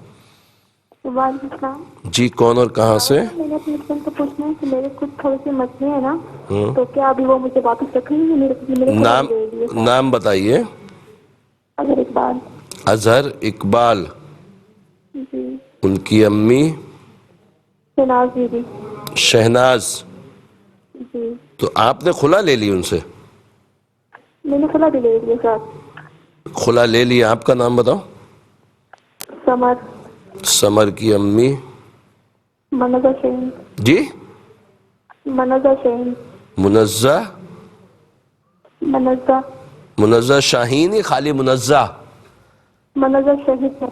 [SPEAKER 12] وعلیکم السلام
[SPEAKER 1] جی کون اور کہاں سے؟
[SPEAKER 12] میں نے اپنے ہسبینڈ کو پوچھنا ہے کہ میرے کچھ تھوڑے سے مسئلے ہیں نا، تو کیا ابھی وہ مجھے واپس رکھیں گے؟
[SPEAKER 1] نام بتائیے۔
[SPEAKER 12] اظہر اقبال۔
[SPEAKER 1] اظہر اقبال،
[SPEAKER 12] جی۔
[SPEAKER 1] ان کی امی؟
[SPEAKER 12] شہناز بیوی۔
[SPEAKER 1] شہناز،
[SPEAKER 12] جی۔
[SPEAKER 1] تو آپ نے خلا لے لی ان سے؟
[SPEAKER 12] میں نے خلا بھی لے لیا سر۔
[SPEAKER 1] خلا لے لیا۔ آپ کا نام بتاؤ۔
[SPEAKER 12] سمر۔
[SPEAKER 1] سمر کی امی؟
[SPEAKER 12] منزہ شہین۔
[SPEAKER 1] جی؟
[SPEAKER 12] منزہ شہین۔
[SPEAKER 1] منزہ؟
[SPEAKER 12] منزہ۔
[SPEAKER 1] منزہ شاہین، خالی منزہ؟
[SPEAKER 12] منزہ شہید ہے۔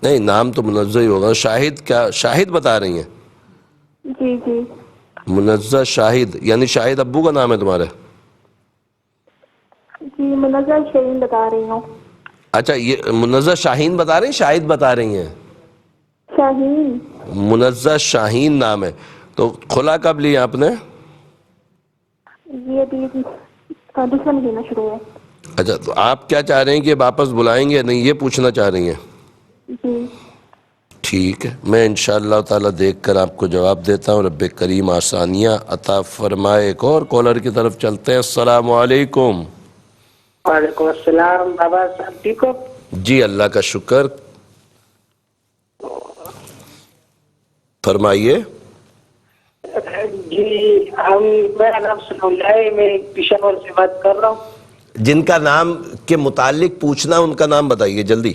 [SPEAKER 1] نہیں، نام تو منزہ ہی ہوگا۔ شاہد کیا؟ شاہد بتا رہی ہیں؟
[SPEAKER 12] جی جی۔
[SPEAKER 1] منزہ شاہد، یعنی شاہد ابو کا نام ہے تمہارے؟
[SPEAKER 12] جی منزہ شہین بتا رہی ہوں۔
[SPEAKER 1] اچھا، یہ منزہ شاہین بتا رہی ہیں، شاہد بتا رہی ہیں؟
[SPEAKER 12] شاہین۔
[SPEAKER 1] منزہ شاہین نام ہے۔ تو خلا کب لیا آپ نے؟
[SPEAKER 12] یہ ابھی دوسرا مہینہ شروع ہے۔
[SPEAKER 1] اچھا، تو آپ کیا چاہ رہے ہیں کہ واپس بلائیں گے یا نہیں، یہ پوچھنا چاہ رہی ہیں؟
[SPEAKER 12] جی
[SPEAKER 1] ٹھیک ہے، میں انشاءاللہ تعالیٰ دیکھ کر آپ کو جواب دیتا ہوں۔ رب کریم آسانیاں عطا فرمائے۔ ایک اور کالر کی طرف چلتے ہیں۔ السلام علیکم۔
[SPEAKER 16] وعلیکم السلام، بابا صاحب ٹھیک ہو؟
[SPEAKER 1] جی اللہ کا شکر، فرمائیے۔
[SPEAKER 16] جی میرا نام سنولہ ہے، میں پشاور سے بات کر رہا ہوں۔
[SPEAKER 1] جن کا نام کے متعلق پوچھنا ان کا نام بتائیے جلدی۔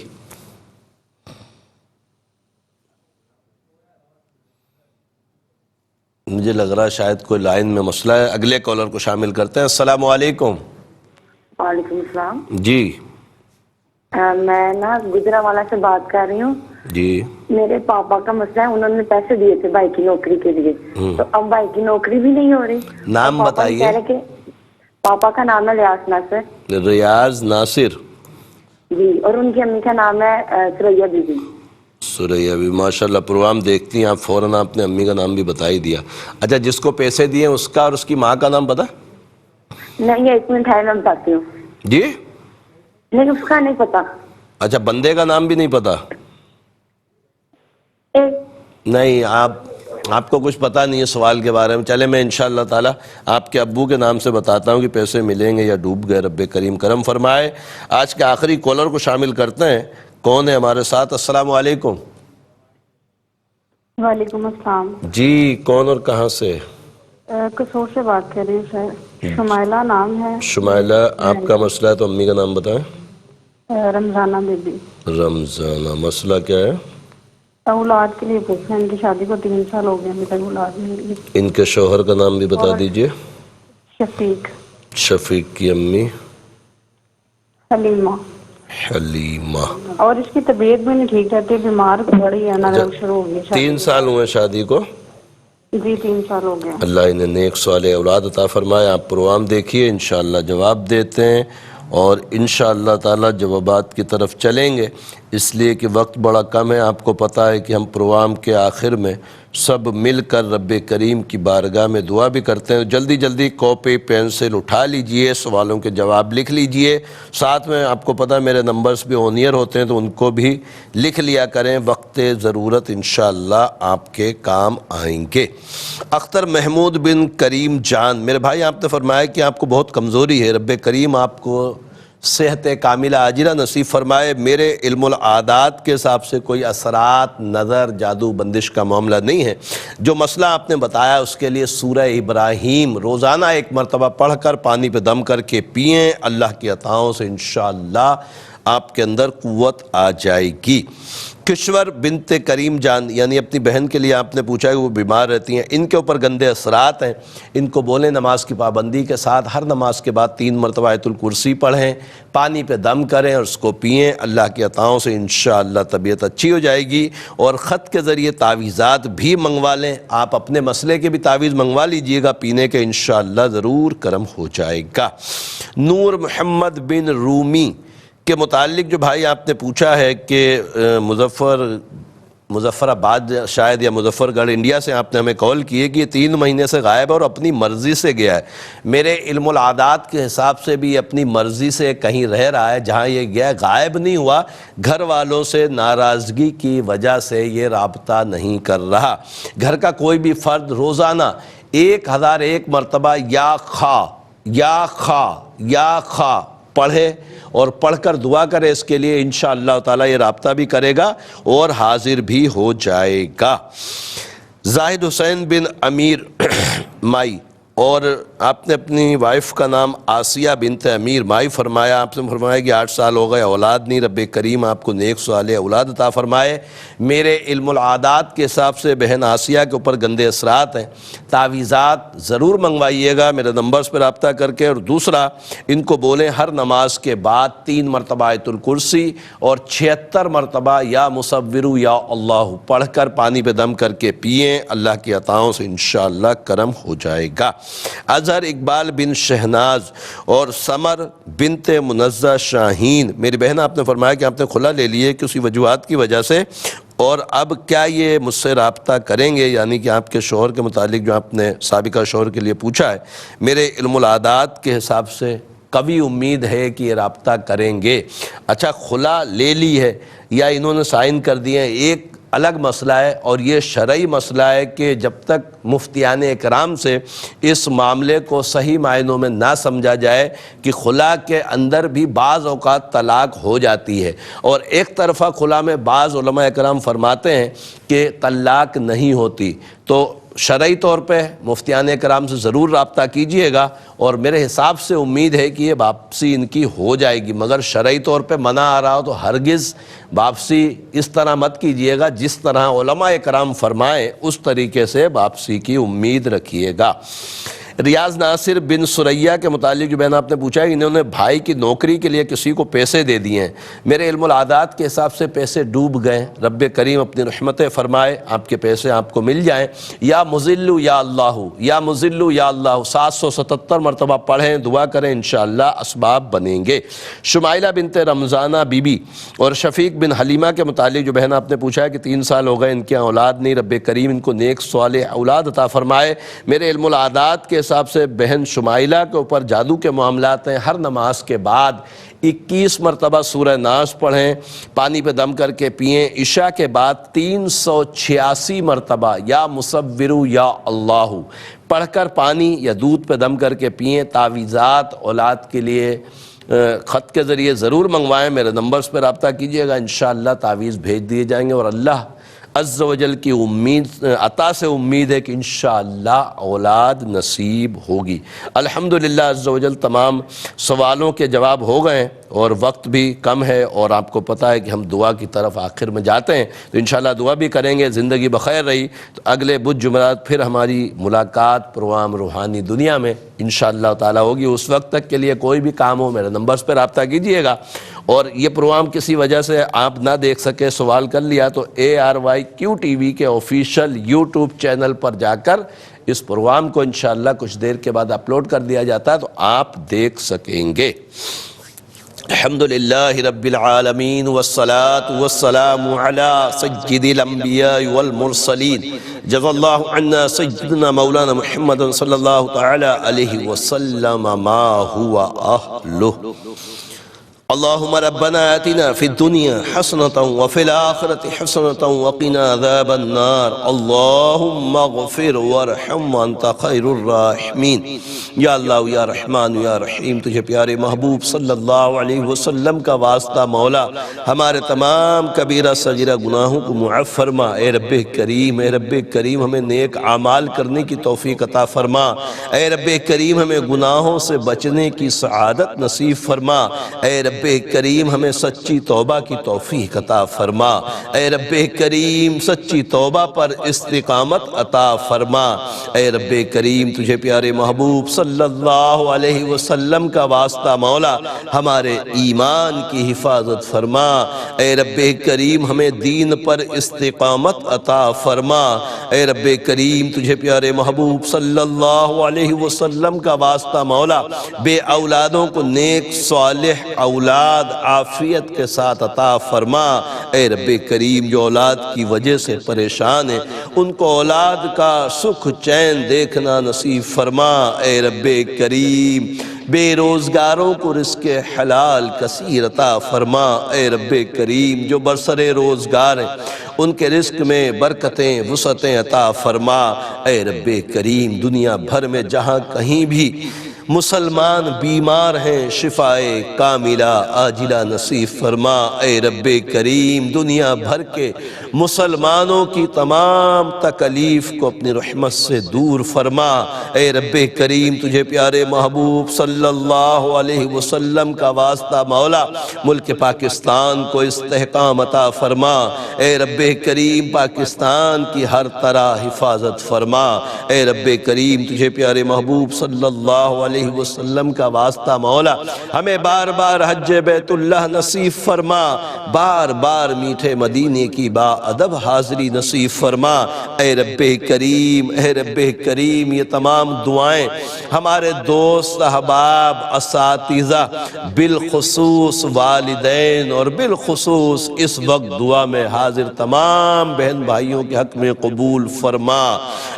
[SPEAKER 1] مجھے لگ رہا ہے شاید کوئی لائن میں مسئلہ ہے، اگلے کالر کو شامل کرتے ہیں۔ السلام علیکم۔
[SPEAKER 5] وعلیکم السلام،
[SPEAKER 1] جی
[SPEAKER 5] میں نا گجرانوالہ سے بات کر رہی ہوں۔
[SPEAKER 1] جی
[SPEAKER 5] میرے پاپا کا مسئلہ ہے، انہوں نے پیسے دیے تھے بھائی کی نوکری کے لیے، تو اب بھائی کی نوکری بھی نہیں ہو رہی۔
[SPEAKER 1] نام بتائیے۔
[SPEAKER 5] پاپا کا نام ہے ریاض ناصر۔
[SPEAKER 1] ریاض ناصر،
[SPEAKER 5] جی، اور ان کی امی کا نام ہے سریا بی بی۔
[SPEAKER 1] سریا بھی، ماشاءاللہ پروگرام دیکھتی ہیں آپ، فوراً آپ نے امی کا نام بھی بتا ہی دیا۔ اچھا، جس کو پیسے دیے اس کا اور اس کی ماں کا نام پتا؟
[SPEAKER 5] نہیں، 1 منٹ ہے، میں بتاتی ہوں۔
[SPEAKER 1] جی
[SPEAKER 5] نہیں، اس کا نہیں پتا۔
[SPEAKER 1] اچھا، بندے کا نام بھی نہیں پتا؟ نہیں، آپ کو کچھ پتا نہیں ہے سوال کے بارے میں۔ چلے میں انشاءاللہ تعالی آپ کے ابو کے نام سے بتاتا ہوں کہ پیسے ملیں گے یا ڈوب گئے، رب کریم کرم فرمائے۔ آج کے آخری کالر کو شامل کرتے ہیں، کون ہے ہمارے ساتھ؟ السلام علیکم۔
[SPEAKER 17] وعلیکم السلام
[SPEAKER 1] جی کون اور کہاں سے؟
[SPEAKER 17] قصور سے بات کر رہی ہوں سر، شمائلہ نام ہے۔
[SPEAKER 1] شمائلہ، آپ کا مسئلہ ہے تو امی کا نام بتائیں۔
[SPEAKER 17] رمضانہ بی بی۔
[SPEAKER 1] رمضانہ، مسئلہ کیا ہے؟
[SPEAKER 17] اولاد کے لیے پوچھنا، ان کی شادی کو 3 سال ہو گئے، ابھی تک اولاد نہیں ہوئی۔
[SPEAKER 1] ان کے شوہر کا نام بھی بتا دیجئے۔
[SPEAKER 17] شفیق۔
[SPEAKER 1] شفیق کی امی؟
[SPEAKER 17] حلیمہ۔
[SPEAKER 1] حلیمہ۔
[SPEAKER 17] اور اس کی طبیعت بھی نہیں ٹھیک رہتی، بیمار پڑی ہے نا، شروع ہو گئی۔
[SPEAKER 1] 3 سال ہوئے شادی کو؟
[SPEAKER 17] جی 3 سال ہو گیا.
[SPEAKER 1] اللہ انہیں نیک صالح اولاد عطا فرمائے. آپ پروگرام دیکھیے، انشاءاللہ جواب دیتے ہیں اور انشاءاللہ تعالی جوابات کی طرف چلیں گے، اس لیے کہ وقت بڑا کم ہے. آپ کو پتہ ہے کہ ہم پروگرام کے آخر میں سب مل کر رب کریم کی بارگاہ میں دعا بھی کرتے ہیں. جلدی جلدی کاپی پینسل اٹھا لیجئے، سوالوں کے جواب لکھ لیجئے. ساتھ میں آپ کو پتہ ہے میرے نمبرز بھی آن ایئر ہوتے ہیں تو ان کو بھی لکھ لیا کریں، وقت ضرورت انشاءاللہ آپ کے کام آئیں گے. اختر محمود بن کریم جان، میرے بھائی آپ نے فرمایا کہ آپ کو بہت کمزوری ہے، رب کریم آپ کو صحت کاملہ عاجلہ نصیب فرمائے. میرے علم العادات کے حساب سے کوئی اثرات، نظر، جادو بندش کا معاملہ نہیں ہے. جو مسئلہ آپ نے بتایا اس کے لیے سورہ ابراہیم روزانہ 1 مرتبہ پڑھ کر پانی پہ دم کر کے پئیں، اللہ کی عطاؤں سے انشاءاللہ آپ کے اندر قوت آ جائے گی. کشور بنت کریم جان، یعنی اپنی بہن کے لیے آپ نے پوچھا کہ وہ بیمار رہتی ہیں، ان کے اوپر گندے اثرات ہیں، ان کو بولیں نماز کی پابندی کے ساتھ ہر نماز کے بعد 3 مرتبہ آیت الکرسی پڑھیں، پانی پہ دم کریں اور اس کو پئیں. اللہ کی عطاؤں سے انشاءاللہ طبیعت اچھی ہو جائے گی. اور خط کے ذریعے تعویذات بھی منگوا لیں، آپ اپنے مسئلے کے بھی تعویذ منگوا لیجئے گا، پینے کے انشاءاللہ ضرور کرم ہو جائے گا. نور محمد بن رومی کے متعلق جو بھائی آپ نے پوچھا ہے کہ مظفر آباد شاید یا مظفر گڑھ انڈیا سے آپ نے ہمیں کال کی ہے کہ یہ 3 مہینے سے غائب ہے اور اپنی مرضی سے گیا ہے. میرے علم العادات کے حساب سے بھی اپنی مرضی سے کہیں رہ رہا ہے، جہاں یہ گیا غائب نہیں ہوا، گھر والوں سے ناراضگی کی وجہ سے یہ رابطہ نہیں کر رہا. گھر کا کوئی بھی فرد روزانہ 1001 مرتبہ یا خا پڑھے اور پڑھ کر دعا کرے، اس کے لیے انشاءاللہ تعالی یہ رابطہ بھی کرے گا اور حاضر بھی ہو جائے گا. زاہد حسین بن امیر مائی، اور آپ نے اپنی وائف کا نام آسیہ بنت امیر مائی فرمایا، آپ نے فرمایا کہ 8 سال ہو گئے اولاد نہیں، رب کریم آپ کو نیک صالح اولاد عطا فرمائے. میرے علم العادات کے حساب سے بہن آسیہ کے اوپر گندے اثرات ہیں، تعویذات ضرور منگوائیے گا میرے نمبرز پر رابطہ کر کے. اور دوسرا، ان کو بولیں ہر نماز کے بعد 3 مرتبہ آیت الکرسی اور 76 مرتبہ یا مصور یا اللہ پڑھ کر پانی پہ دم کر کے پئیں، اللہ کی عطاؤں سے انشاءاللہ کرم ہو جائے گا. اظہر اقبال بن شہناز اور سمر بنت منزہ شاہین، میری بہن آپ نے فرمایا کہ آپ نے کھلا لے لیے کسی وجوہات کی وجہ سے، اور اب کیا یہ مجھ سے رابطہ کریں گے؟ یعنی کہ آپ کے شوہر کے متعلق جو آپ نے سابقہ شوہر کے لیے پوچھا ہے، میرے علم العادات کے حساب سے قوی امید ہے کہ یہ رابطہ کریں گے. اچھا، خلا لے لی ہے یا انہوں نے سائن کر دیے ہیں، ایک الگ مسئلہ ہے، اور یہ شرعی مسئلہ ہے کہ جب تک مفتیان اکرام سے اس معاملے کو صحیح معنوں میں نہ سمجھا جائے کہ خلا کے اندر بھی بعض اوقات طلاق ہو جاتی ہے، اور ایک طرفہ خلا میں بعض علماء اکرام فرماتے ہیں کہ طلاق نہیں ہوتی. تو شرعی طور پہ مفتیان اکرام سے ضرور رابطہ کیجئے گا، اور میرے حساب سے امید ہے کہ یہ واپسی ان کی ہو جائے گی. مگر شرعی طور پہ منع آ رہا ہو تو ہرگز واپسی اس طرح مت کیجئے گا، جس طرح علماء اکرام فرمائیں اس طریقے سے واپسی کی امید رکھیے گا. ریاض ناصر بن سریہ کے متعلق جو بہن آپ نے پوچھا ہے، انہوں نے بھائی کی نوکری کے لیے کسی کو پیسے دے دیے ہیں. میرے علم العادات کے حساب سے پیسے ڈوب گئے، رب کریم اپنی رحمتیں فرمائے آپ کے پیسے آپ کو مل جائیں. یا مذلو یا اللہ، یا مذلو یا اللہ 777 مرتبہ پڑھیں، دعا کریں، انشاءاللہ اسباب بنیں گے. شمائلہ بنت رمضانہ بی بی اور شفیق بن حلیمہ کے متعلق جو بہن آپ نے پوچھا ہے کہ 3 سال ہو گئے ان کی اولاد نہیں، رب کریم ان کو نیک صالح اولاد عطا فرمائے. میرے علم العادات کے حساب سے بہن شمائلہ کے اوپر جادو کے معاملات ہیں، ہر نماز کے بعد 21 مرتبہ سورہ ناس پڑھیں، پانی پہ دم کر کے پئیں. عشاء کے بعد 386 مرتبہ یا مصور یا اللہ پڑھ کر پانی یا دودھ پہ دم کر کے پئیں. تعویذات اولاد کے لیے خط کے ذریعے ضرور منگوائیں، میرے نمبرز پہ رابطہ کیجئے گا، انشاءاللہ تعویذ بھیج دیے جائیں گے. اور اللہ عز و جل کی عطا سے امید ہے کہ انشاءاللہ اولاد نصیب ہوگی. الحمدللہ عز و جل تمام سوالوں کے جواب ہو گئے ہیں اور وقت بھی کم ہے، اور آپ کو پتہ ہے کہ ہم دعا کی طرف آخر میں جاتے ہیں، تو انشاءاللہ دعا بھی کریں گے. زندگی بخیر رہی تو اگلے بدھ جمعرات پھر ہماری ملاقات پروگرام روحانی دنیا میں انشاءاللہ تعالی ہوگی. اس وقت تک کے لیے کوئی بھی کام ہو میرے نمبرز پہ رابطہ کیجئے گا. اور یہ پروگرام کسی وجہ سے آپ نہ دیکھ سکے، سوال کر لیا تو ARYQ-TV کے آفیشیل یوٹیوب چینل پر جا کر اس پروگرام کو انشاءاللہ کچھ دیر کے بعد اپلوڈ کر دیا جاتا ہے تو آپ دیکھ سکیں گے۔ الحمدللہ رب العالمین والصلاة والسلام علی سید الانبیاء والمرسلین جزا اللہ عنا سیدنا مولانا محمد صلی اللہ تعالی علیہ وسلم ما ہوا اہلہ۔ اللہم ربنا آتنا فی الدنیا حسنة وفی الآخرة حسنة وقنا عذاب النار اللہم اغفر وارحم وانت خیر الراحمین۔ یا اللہ یا رحمان یا رحیم، تجھے پیارے محبوب صلی اللہ علیہ وسلم کا واسطہ مولا ہمارے تمام کبیرہ صغیرہ گناہوں کو معاف فرما۔ اے رب کریم، اے رب کریم ہمیں نیک اعمال کرنے کی توفیق عطا فرما۔ اے رب کریم ہمیں گناہوں سے بچنے کی سعادت نصیب فرما۔ اے رب کریم ہمیں سچی توبہ کی توفیق عطا فرما۔ اے رب کریم سچی توبہ پر استقامت عطا فرما۔ اے رب کریم تجھے پیارے محبوب صلی اللہ علیہ وسلم کا واسطہ مولا ہمارے ایمان کی حفاظت فرما۔ اے رب کریم ہمیں دین پر استقامت عطا فرما۔ اے رب کریم تجھے پیارے محبوب صلی اللہ علیہ وسلم کا واسطہ مولا بے اولادوں کو نیک صالح اولاد عافیت کے ساتھ عطا فرما۔ اے رب کریم جو اولاد کی وجہ سے پریشان ہیں ان کو اولاد کا سکھ چین دیکھنا نصیب فرما۔ اے رب کریم بے روزگاروں کو رزق حلال کثیر عطا فرما۔ اے رب کریم جو برسر روزگار ہیں ان کے رزق میں برکتیں وسعتیں عطا فرما۔ اے رب کریم دنیا بھر میں جہاں کہیں بھی مسلمان بیمار ہیں شفائے کاملہ عاجلہ نصیب فرما۔ اے رب کریم دنیا بھر کے مسلمانوں کی تمام تکلیف کو اپنی رحمت سے دور فرما۔ اے رب کریم تجھے پیارے محبوب صلی اللہ علیہ وسلم کا واسطہ مولا ملک پاکستان کو استحکام عطا فرما۔ اے رب کریم پاکستان کی ہر طرح حفاظت فرما۔ اے رب کریم تجھے پیارے محبوب صلی اللہ علیہ وسلم کا واسطہ مولا ہمیں بار بار حج بیت اللہ نصیب فرما، بار بار میٹھے مدینے کی با ادب حاضری نصیب فرما۔ اے رب کریم، اے رب کریم یہ تمام دعائیں ہمارے دوست احباب اساتذہ بالخصوص والدین اور بالخصوص اس وقت دعا میں حاضر تمام بہن بھائیوں کے حق میں قبول فرما۔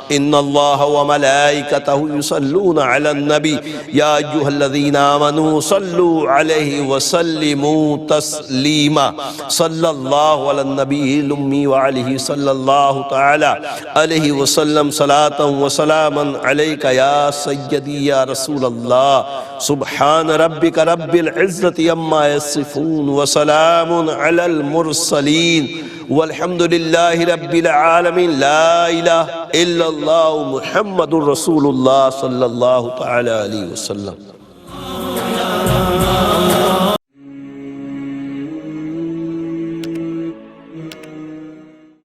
[SPEAKER 1] ان اللہ وملائکتہ یصلون علی النبی یا ایھا الذین آمنوا صلوا علیہ وسلموا تسلیما۔ صلی اللہ علی النبی الامی وعلیہ صلی اللہ تعالی علیہ وسلم صلاۃ وسلاما علیک یا سیدی یا رسول اللہ۔ سبحان ربک رب العزت عما یصفون وسلام علی المرسلین والحمد للہ رب العالمین۔ لا الہ الا اللہ محمد الرسول اللہ صلی اللہ تعالی علیہ وسلم۔